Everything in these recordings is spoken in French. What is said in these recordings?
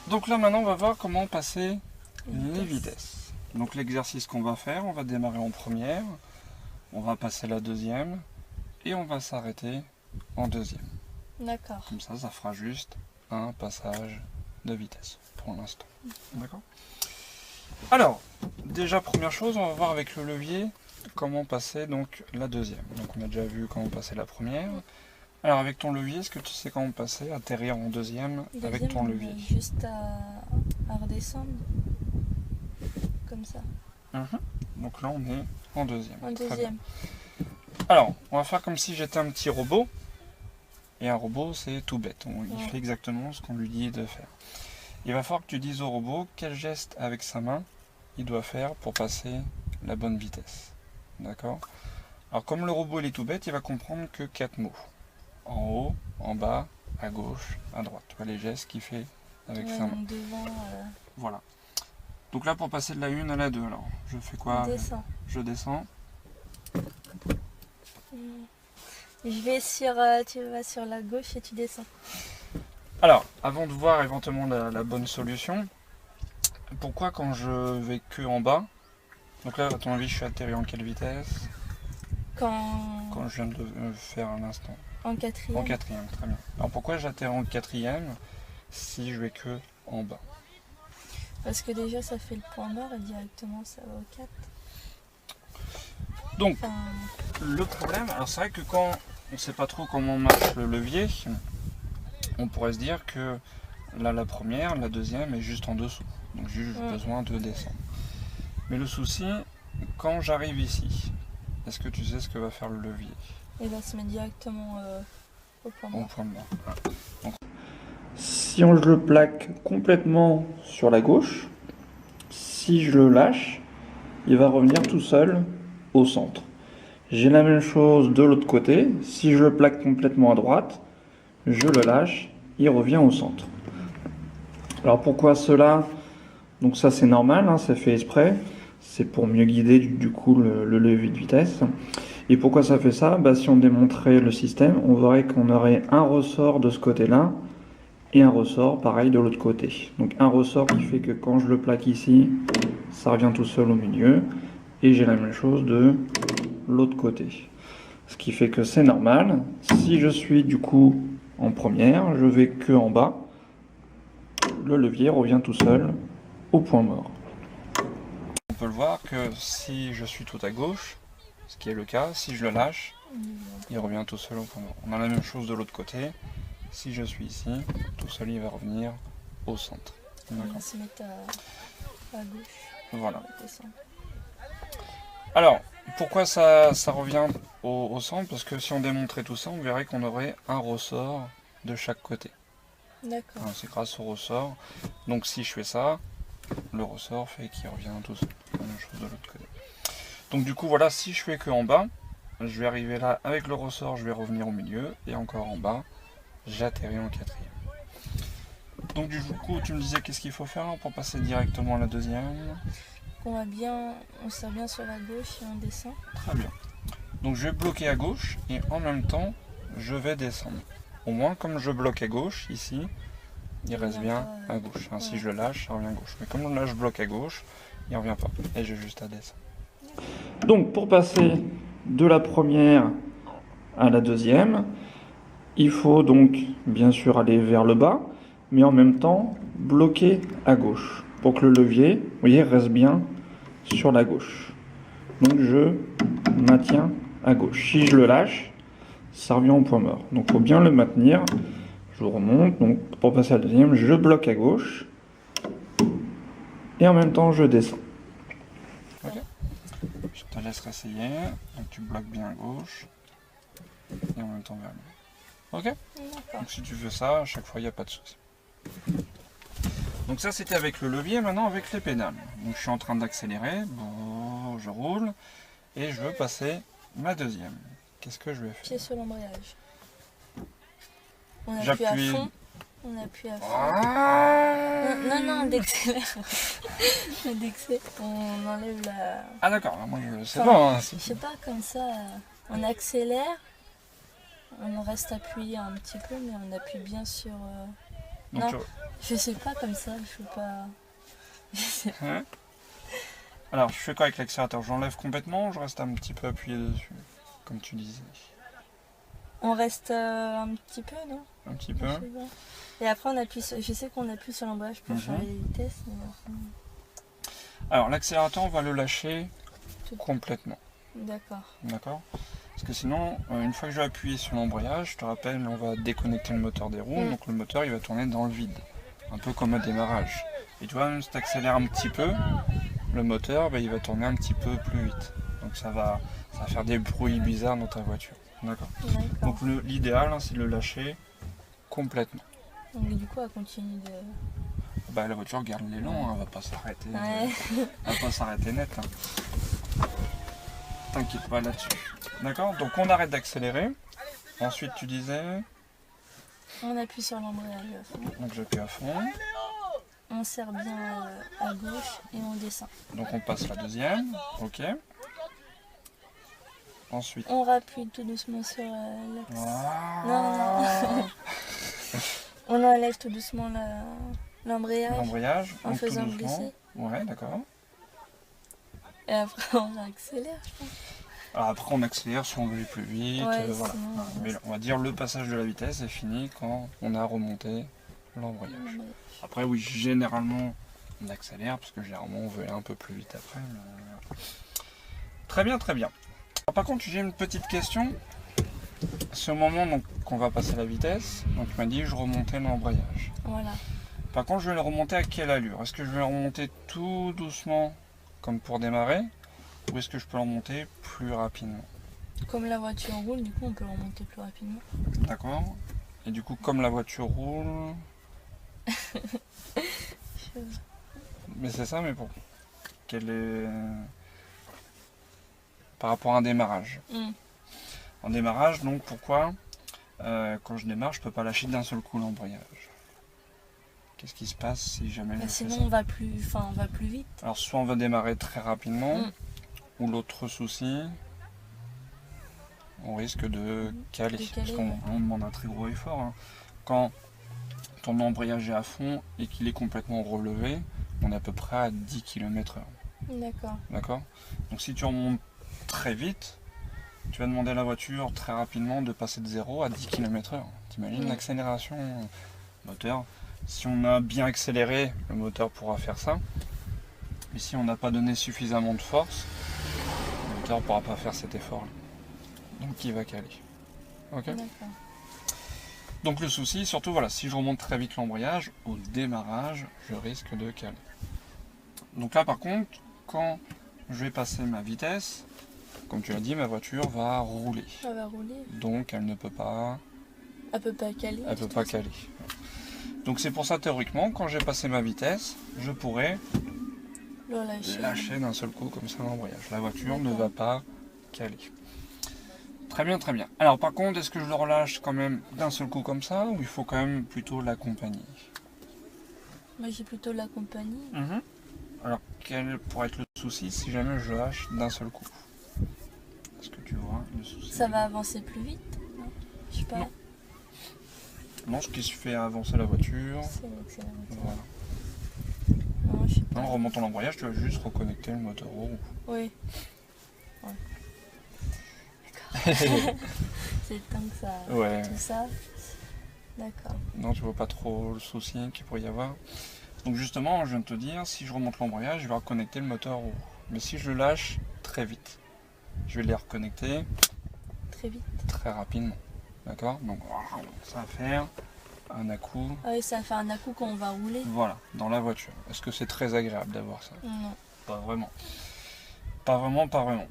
Donc là maintenant on va voir comment passer les vitesses. Donc l'exercice qu'on va faire, on va démarrer en première, on va passer la deuxième et on va s'arrêter en deuxième. D'accord. Comme ça fera juste un passage de vitesse pour l'instant. D'accord. Alors, déjà première chose, on va voir avec le levier comment passer donc la deuxième. Donc on a déjà vu comment passer la première. Alors avec ton levier, est-ce que tu sais comment passer, atterrir en deuxième avec ton levier? Juste à redescendre. Comme ça. Donc là on est en deuxième. En Très deuxième. bien. Alors, on va faire comme si j'étais un petit robot. Et un robot c'est tout bête, il fait exactement ce qu'on lui dit de faire. Il va falloir que tu dises au robot quel geste avec sa main il doit faire pour passer la bonne vitesse. D'accord? Alors comme le robot il est tout bête, il va comprendre que 4 mots. En haut, en bas, à gauche, à droite. Tu vois les gestes qu'il fait avec sa main. Devant, Voilà. Donc là pour passer de la 1 à la 2, alors je fais quoi? Je descends. Je vais tu vas sur la gauche et tu descends. Alors, avant de voir éventuellement la bonne solution, pourquoi quand je vais que en bas, donc là à ton avis je suis atterri en quelle vitesse? Quand je viens de le faire à l'instant. En quatrième. En quatrième, très bien. Alors pourquoi j'atterris en quatrième si je vais que en bas? Parce que déjà ça fait le point mort et directement ça va au 4. Donc, le problème, alors c'est vrai que quand on ne sait pas trop comment marche le levier, on pourrait se dire que là la première, la deuxième est juste en dessous. Donc j'ai juste besoin de descendre. Mais le souci, quand j'arrive ici, est-ce que tu sais ce que va faire le levier? Il va se mettre directement au point mort. Donc, si on le plaque complètement sur la gauche, si je le lâche, il va revenir tout seul au centre. J'ai la même chose de l'autre côté, si je le plaque complètement à droite, je le lâche, il revient au centre. Alors pourquoi cela? Donc ça c'est normal, c'est fait exprès, c'est pour mieux guider du coup le levier de vitesse. Et pourquoi ça fait ça? Si on démontrait le système, on verrait qu'on aurait un ressort de ce côté-là et un ressort pareil de l'autre côté. Donc un ressort qui fait que quand je le plaque ici, ça revient tout seul au milieu, et j'ai la même chose de l'autre côté. Ce qui fait que c'est normal. Si je suis du coup en première, je vais que en bas, le levier revient tout seul au point mort. On peut le voir que si je suis tout à gauche, ce qui est le cas, si je le lâche, il revient tout seul au point mort. On a la même chose de l'autre côté. Si je suis ici, tout seul il va revenir au centre. On va se mettre à gauche. Voilà. Alors, pourquoi ça revient au centre? Parce que si on démontrait tout ça, on verrait qu'on aurait un ressort de chaque côté. D'accord. C'est grâce au ressort. Donc si je fais ça, le ressort fait qu'il revient tout seul. La même chose de l'autre côté. Donc du coup, voilà, si je fais que en bas, je vais arriver là avec le ressort, je vais revenir au milieu, et encore en bas, j'atterris en quatrième. Donc du coup, tu me disais qu'est-ce qu'il faut faire pour passer directement à la deuxième? On sert bien sur la gauche et on descend. Très bien. Donc je vais bloquer à gauche et en même temps, je vais descendre. Au moins, comme je bloque à gauche, ici, il reste bien à gauche. Si je le lâche, ça revient à gauche. Mais comme là, je bloque à gauche, il ne revient pas. Et j'ai juste à descendre. Donc pour passer de la première à la deuxième, il faut donc bien sûr aller vers le bas, mais en même temps bloquer à gauche pour que le levier, vous voyez, reste bien sur la gauche. Donc je maintiens à gauche. Si je le lâche, ça revient au point mort. Donc il faut bien le maintenir. Je remonte. Donc pour passer à la deuxième, je bloque à gauche et en même temps je descends. Okay. Je te laisse essayer. Donc tu bloques bien à gauche et en même temps vers le bas. Ok? Donc si tu fais ça, à chaque fois il n'y a pas de souci. Donc ça c'était avec le levier, maintenant avec les pédales. Donc je suis en train d'accélérer, bon, je roule et je veux passer ma deuxième. Qu'est-ce que je vais faire? Pied sur l'embrayage. On appuie à fond. On appuie à fond. Non, on décélère. On enlève la... Ah d'accord, moi je sais pas. Je sais pas, comme ça, on accélère. On reste appuyé un petit peu, mais on appuie bien sur Donc, non, je sais pas comme ça, je peux pas... Je sais pas. ouais. Alors, je fais quoi avec l'accélérateur? J'enlève complètement ou je reste un petit peu appuyé dessus, comme tu disais? On reste un petit peu, non? Un petit peu. Je sais pas. Et après, on appuie sur... je sais qu'on appuie sur l'embrayage pour changer les vitesses. Mais après... Alors, l'accélérateur, on va le lâcher complètement. D'accord. D'accord? Parce que sinon, une fois que je vais appuyer sur l'embrayage, je te rappelle, on va déconnecter le moteur des roues, donc le moteur il va tourner dans le vide, un peu comme au démarrage. Et tu vois, même si tu accélères un petit peu, le moteur il va tourner un petit peu plus vite. Donc ça va faire des bruits bizarres dans ta voiture. D'accord? Donc l'idéal, c'est de le lâcher complètement. Donc du coup, elle continue de... La voiture garde l'élan, elle va pas s'arrêter. Ouais. Elle va pas s'arrêter net. T'inquiète pas là-dessus. D'accord? Donc on arrête d'accélérer. Ensuite tu disais... On appuie sur l'embrayage à fond. Donc j'appuie à fond. On serre bien à gauche et on descend. Donc on passe la deuxième. Ok. Ensuite... On rappuie tout doucement sur l'axe. Wow. Non. On enlève tout doucement l'embrayage. En donc faisant tout doucement. glisser. Ouais, d'accord. Et après on accélère, je pense. Alors après on accélère si on veut aller plus vite, Ouais, voilà. sinon, Mais on va dire le passage de la vitesse est fini quand on a remonté l'embrayage. Après oui, généralement on accélère parce que généralement on veut aller un peu plus vite après. Mais... Très bien, très bien. Alors, par contre j'ai une petite question. C'est au moment donc, qu'on va passer la vitesse, donc tu m'as dit je remontais l'embrayage. Voilà. Par contre je vais le remonter à quelle allure? Est-ce que je vais le remonter tout doucement comme pour démarrer? Ou est-ce que je peux le remonter plus rapidement? Comme la voiture roule, du coup on peut le remonter plus rapidement. D'accord. Et du coup comme la voiture roule... Mais c'est ça, mais bon. Quel est... Par rapport à un démarrage. En démarrage, donc pourquoi quand je démarre, je peux pas lâcher d'un seul coup l'embrayage? Qu'est-ce qui se passe si jamais je fais sinon ça? on va plus vite. Alors soit on va démarrer très rapidement, ou l'autre souci, on risque de caler. Parce qu'on demande un très gros effort. Hein. Quand ton embrayage est à fond et qu'il est complètement relevé, on est à peu près à 10 km/h. D'accord. D'accord? Donc si tu remontes très vite, tu vas demander à la voiture très rapidement de passer de 0 à 10 km/h. T'imagines l'accélération moteur? Si on a bien accéléré, le moteur pourra faire ça. Mais si on n'a pas donné suffisamment de force, le moteur ne pourra pas faire cet effort-là. Donc il va caler. Ok? Donc le souci, surtout voilà, si je remonte très vite l'embrayage, au démarrage, je risque de caler. Donc là par contre, quand je vais passer ma vitesse, comme tu l'as dit, ma voiture va rouler. Elle va rouler. Donc elle ne peut pas... Elle peut pas caler. Elle peut pas caler. Donc c'est pour ça théoriquement, quand j'ai passé ma vitesse, je pourrais lâcher d'un seul coup comme ça l'embrayage. La voiture ne va pas caler. Très bien, très bien. Alors par contre, est-ce que je le relâche quand même d'un seul coup comme ça, ou il faut quand même plutôt l'accompagner? Moi j'ai plutôt l'accompagner. Alors quel pourrait être le souci si jamais je lâche d'un seul coup? Est-ce que tu vois le souci? Ça va avancer plus vite, non? Je sais pas. Non. Non, ce qui se fait avancer la voiture. C'est l'accélérateur. Voilà. Non, je sais pas. En remontant l'embrayage, tu vas juste reconnecter le moteur aux roues. Oui. Ouais. D'accord. C'est le temps que ça... Ouais. Tout ça. D'accord. Non, tu vois pas trop le souci qu'il pourrait y avoir. Donc justement, je viens de te dire, si je remonte l'embrayage, je vais reconnecter le moteur aux roues. Mais si je le lâche très vite, je vais les reconnecter très vite, très rapidement. D'accord? Donc ça va faire un à-coup. Ah oui, ça va faire un à-coup quand on va rouler. Voilà, dans la voiture. Est-ce que c'est très agréable d'avoir ça? Non. Pas vraiment. Pas vraiment, pas vraiment.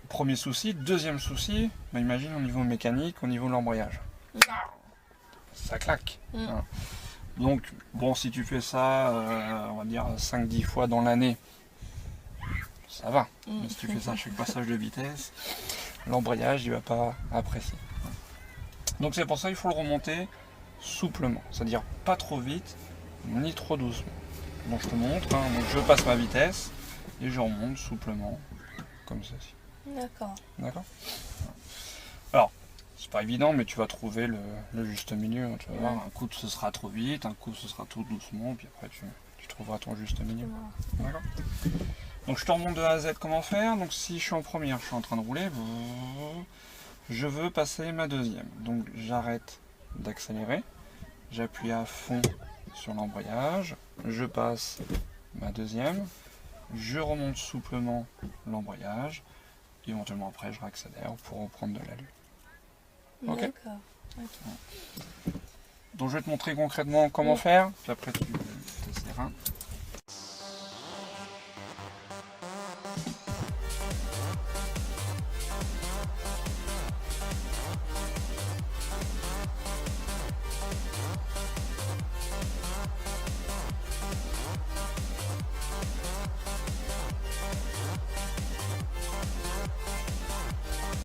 Premier souci. Deuxième souci, bah imagine au niveau mécanique, au niveau de l'embrayage. Ça claque. Hein. Donc, bon, si tu fais ça, on va dire 5-10 fois dans l'année, ça va. Mais si tu fais ça à chaque passage de vitesse, l'embrayage, il va pas apprécier. Donc c'est pour ça qu'il faut le remonter souplement. C'est-à-dire pas trop vite, ni trop doucement. Donc je te montre, hein. Donc, je passe ma vitesse et je remonte souplement, comme ceci. D'accord. D'accord. Alors, C'est pas évident, mais tu vas trouver le juste milieu. Tu vas voir, un coup ce sera trop vite, un coup ce sera tout doucement, puis après tu trouveras ton juste milieu. D'accord. Donc je te remonte de A à Z comment faire. Donc si je suis en première, je suis en train de rouler, je veux passer ma deuxième. Donc j'arrête d'accélérer, j'appuie à fond sur l'embrayage, je passe ma deuxième, je remonte souplement l'embrayage, éventuellement après je réaccélère pour reprendre de l'allure. Ok. D'accord. Donc je vais te montrer concrètement comment faire, puis après tu essaieras.